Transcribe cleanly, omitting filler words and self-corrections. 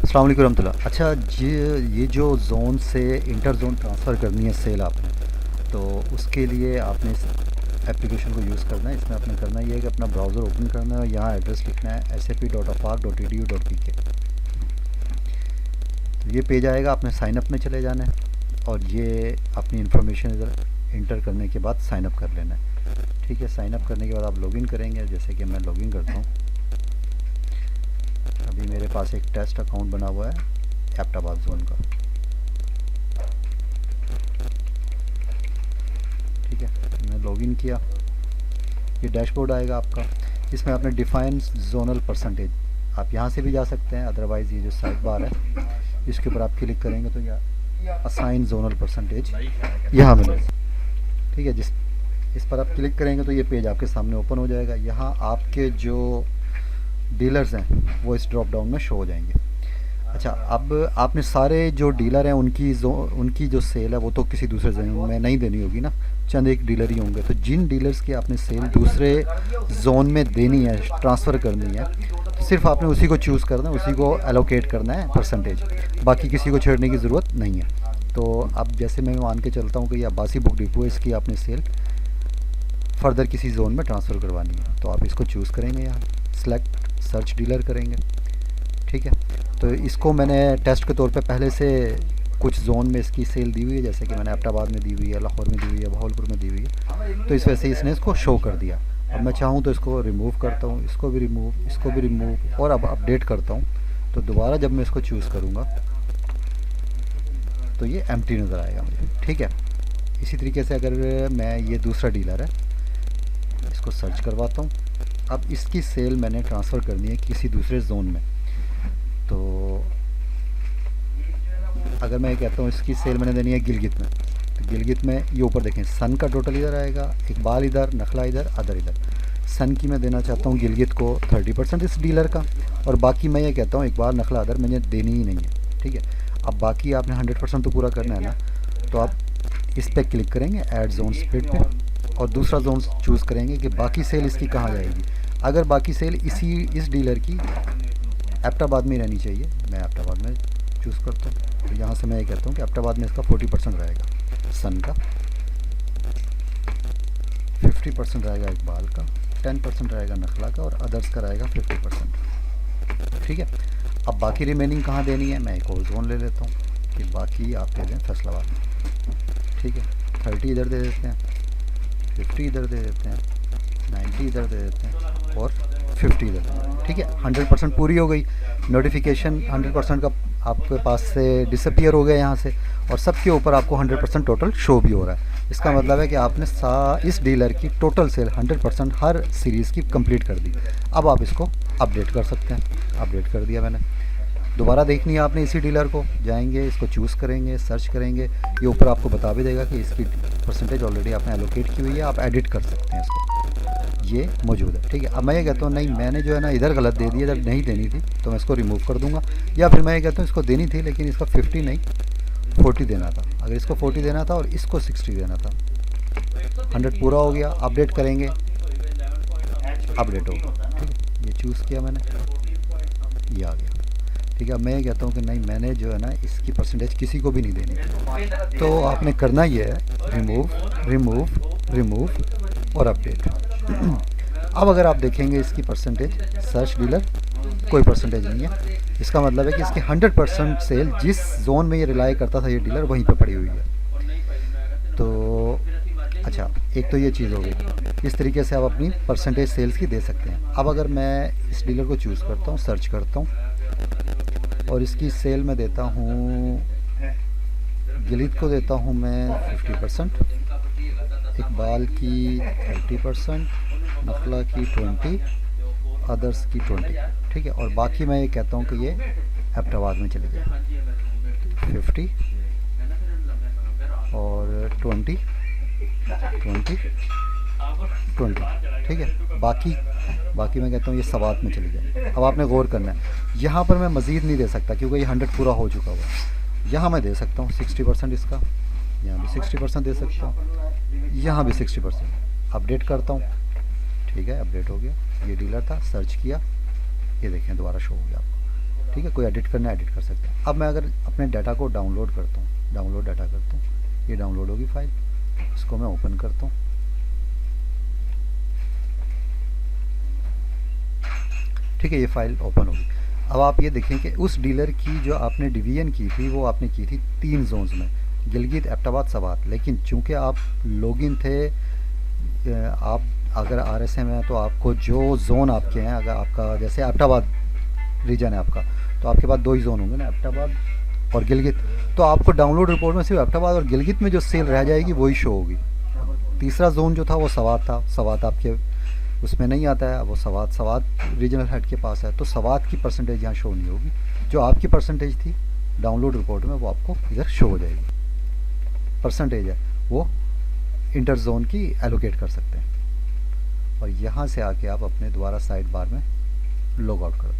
अस्सलाम वालेकुम रहमतुल्लाह। अच्छा ये जो जोन से इंटर जोन ट्रांसफ़र करनी है सेल आपने, तो उसके लिए आपने इस एप्लीकेशन को यूज़ करना है। इसमें आपने करना ये है कि अपना ब्राउज़र ओपन करना है और यहाँ एड्रेस लिखना है sap.afaq.edu.pk। तो ये पेज आएगा, आपने साइन अप में चले जाना है और ये अपनी इन्फॉर्मेशन इधर इंटर करने के बाद साइन अप कर लेना है। ठीक है, साइन अप करने के बाद आप लॉगिन करेंगे। जैसे कि मैं लॉगिन करता हूँ। अभी मेरे पास एक टेस्ट अकाउंट बना हुआ है एबटाबाद जोन का। ठीक है, मैं लॉगिन किया, ये डैशबोर्ड आएगा आपका। इसमें आपने डिफाइन जोनल परसेंटेज, आप यहाँ से भी जा सकते हैं, अदरवाइज़ ये जो साइड बार है इसके ऊपर आप क्लिक करेंगे तो यह असाइन जोनल परसेंटेज यहाँ मिलेगा। ठीक है, इस पर आप क्लिक करेंगे तो ये पेज आपके सामने ओपन हो जाएगा। यहाँ आपके जो डीलर्स हैं वो इस ड्रॉप डाउन में शो हो जाएंगे। अच्छा, अब आपने सारे जो डीलर हैं उनकी जो सेल है वो तो किसी दूसरे जोन में नहीं देनी होगी ना, चंद एक डीलर ही होंगे। तो जिन डीलर्स की आपने सेल दूसरे जोन में देनी है, ट्रांसफ़र करनी है, तो सिर्फ आपने उसी को चूज़ करना है, उसी को एलोकेट करना है परसेंटेज, बाकी किसी को छेड़ने की ज़रूरत नहीं है। तो अब जैसे मैं मान के चलता हूँ कि ये अब्बासी बुक डिपो, इसकी आपने सेल फर्दर किसी जोन में ट्रांसफ़र करवानी है, तो आप इसको चूज़ करेंगे, यहाँ सेलेक्ट सर्च डीलर करेंगे। ठीक है, तो इसको मैंने टेस्ट के तौर पे पहले से कुछ जोन में इसकी सेल दी हुई है, जैसे कि मैंने एबटाबाद में दी हुई है, लाहौर में दी हुई है, भावलपुर में दी हुई है, तो इस वजह से इसने इसको शो कर दिया। अब मैं चाहूँ तो इसको रिमूव करता हूँ, इसको भी रिमूव और अब अपडेट करता हूँ। तो दोबारा जब मैं इसको चूज़ करूँगा तो ये एम्प्टी नज़र आएगा मुझे। ठीक है, इसी तरीके से अगर मैं, ये दूसरा डीलर है, इसको सर्च करवाता हूँ। अब इसकी सेल मैंने ट्रांसफ़र करनी है किसी दूसरे जोन में, तो अगर मैं ये कहता हूँ इसकी सेल मैंने देनी है गिलगित में, तो गिलगित में ये ऊपर देखें सन का टोटल इधर आएगा, इकबाल इधर, नखला इधर, अदर इधर। सन की मैं देना चाहता हूँ गिलगित को 30% इस डीलर का, और बाकी मैं ये कहता हूँ इकबाल, नखला, अदर मुझे देनी ही नहीं है। ठीक है, अब बाकी आपने 100% तो पूरा करना है ना, तो आप इस पर क्लिक करेंगे ऐड जोन स्प्लिट पे, और दूसरा जोन चूज़ करेंगे कि बाकी सेल इसकी कहाँ जाएगी। अगर बाकी सेल इस डीलर की एबटाबाद में रहनी चाहिए, मैं एबटाबाद में चूज़ करता हूँ। तो यहाँ से मैं ये कहता हूँ कि एबटाबाद में इसका 40% रहेगा, सन का 50% रहेगा, इकबाल का 10% रहेगा, नखला का, और अदर्स का रहेगा 50%। ठीक है, अब बाकी रिमेनिंग कहाँ देनी है, मैं एक और जोन ले लेता हूँ कि बाकी आप दे दें फैसलाबाद में। ठीक है, 30 इधर दे देते हैं, 50 इधर दे देते हैं, 90 इधर दे देते हैं, और 50 इधर। ठीक है, 100% पूरी हो गई। नोटिफिकेशन 100% का आपके पास से डिसअपियर हो गया यहाँ से, और सबके ऊपर आपको 100% टोटल शो भी हो रहा है। इसका मतलब है कि आपने इस डीलर की टोटल सेल 100% हर सीरीज़ की कंप्लीट कर दी। अब आप इसको अपडेट कर सकते हैं, अपडेट कर दिया मैंने। दोबारा देखनी है आपने इसी डीलर को, जाएंगे, इसको चूज़ करेंगे, सर्च करेंगे, ये ऊपर आपको बता भी देगा कि इसकी परसेंटेज ऑलरेडी आपने एलोकेट की हुई है, आप एडिट कर सकते हैं इसको, ये मौजूद है। ठीक है, अब मैं ये कहता हूँ नहीं, मैंने जो है ना इधर गलत दे दी, इधर नहीं देनी थी, तो मैं इसको रिमूव कर दूंगा। या फिर मैं ये कहता हूँ इसको देनी थी लेकिन इसका 50 नहीं 40 देना था, अगर इसको 40 देना था और इसको 60 देना था। 100 पूरा हो गया, अपडेट करेंगे, अपडेट होगा। ठीक है, ये चूज़ किया मैंने, ये आ गया। ठीक है, अब मैं ये कहता हूँ कि नहीं, मैंने जो है ना इसकी परसेंटेज किसी को भी नहीं देनी थी, तो आपने करना ये है रिमूव रिमूव रिमूव और अपडेट। अब अगर आप देखेंगे इसकी परसेंटेज, सर्च डीलर कोई परसेंटेज नहीं है, इसका मतलब है कि इसकी 100% सेल जिस जोन में ये रिलाई करता था ये डीलर, वहीं पे पड़ी हुई है। तो अच्छा, एक तो ये चीज़ हो गई, इस तरीके से आप अपनी परसेंटेज सेल्स की दे सकते हैं। अब अगर मैं इस डीलर को चूज़ करता हूँ, सर्च करता हूँ, और इसकी सेल में देता हूँ, गिलित को देता हूँ मैं 50%, इकबाल की 30%, नखला की 20, अदर्स की 20। ठीक है, और बाकी मैं ये कहता हूँ कि ये एबटाबाद में चली जाए, 50 और 20 20 20। ठीक है, बाकी मैं कहता हूँ ये सवात में चली जाए। अब आपने गौर करना है, यहाँ पर मैं मज़ीद नहीं दे सकता क्योंकि ये 100 पूरा हो चुका हुआ है। यहाँ मैं दे सकता हूँ 60% इसका, यहाँ भी 60% दे सकता हूँ, यहाँ भी 60%। अपडेट करता हूँ, ठीक है, अपडेट हो गया। ये डीलर था, सर्च किया, ये देखें दोबारा शो हो गया आपको। ठीक है, कोई एडिट करना है एडिट कर सकते हैं। अब मैं अगर अपने डाटा को डाउनलोड करता हूँ, डाउनलोड डाटा करता हूँ, ये डाउनलोड होगी फाइल, इसको मैं ओपन करता हूँ। ठीक है, ये फाइल ओपन होगी। अब आप ये देखें कि उस डीलर की जो आपने डिवीजन की थी वो आपने की थी 3 जोन्स में, गिलगित, एबटाबाद, सवात। लेकिन चूंकि आप लॉगिन थे, आप अगर आरएसएम है तो आपको जो जोन आपके हैं, अगर आपका जैसे एबटाबाद रीजन है आपका, तो आपके पास 2 ही जोन होंगे ना, एबटाबाद और गिलगित। तो आपको डाउनलोड रिपोर्ट में सिर्फ एबटाबाद और गिलगित में जो सेल रह जाएगी वही शो होगी। तीसरा जोन जो था वो सवात था, सवात आपके उसमें नहीं आता है, वो सवात रीजनल हेड के पास है, तो सवात की परसेंटेज यहाँ शो नहीं होगी। जो आपकी परसेंटेज थी डाउनलोड रिपोर्ट में वो आपको इधर शो हो जाएगी। परसेंटेज है वो इंटर जोन की एलोकेट कर सकते हैं। और यहाँ से आके आप अपने दोबारा साइड बार में लॉग आउट कर दें।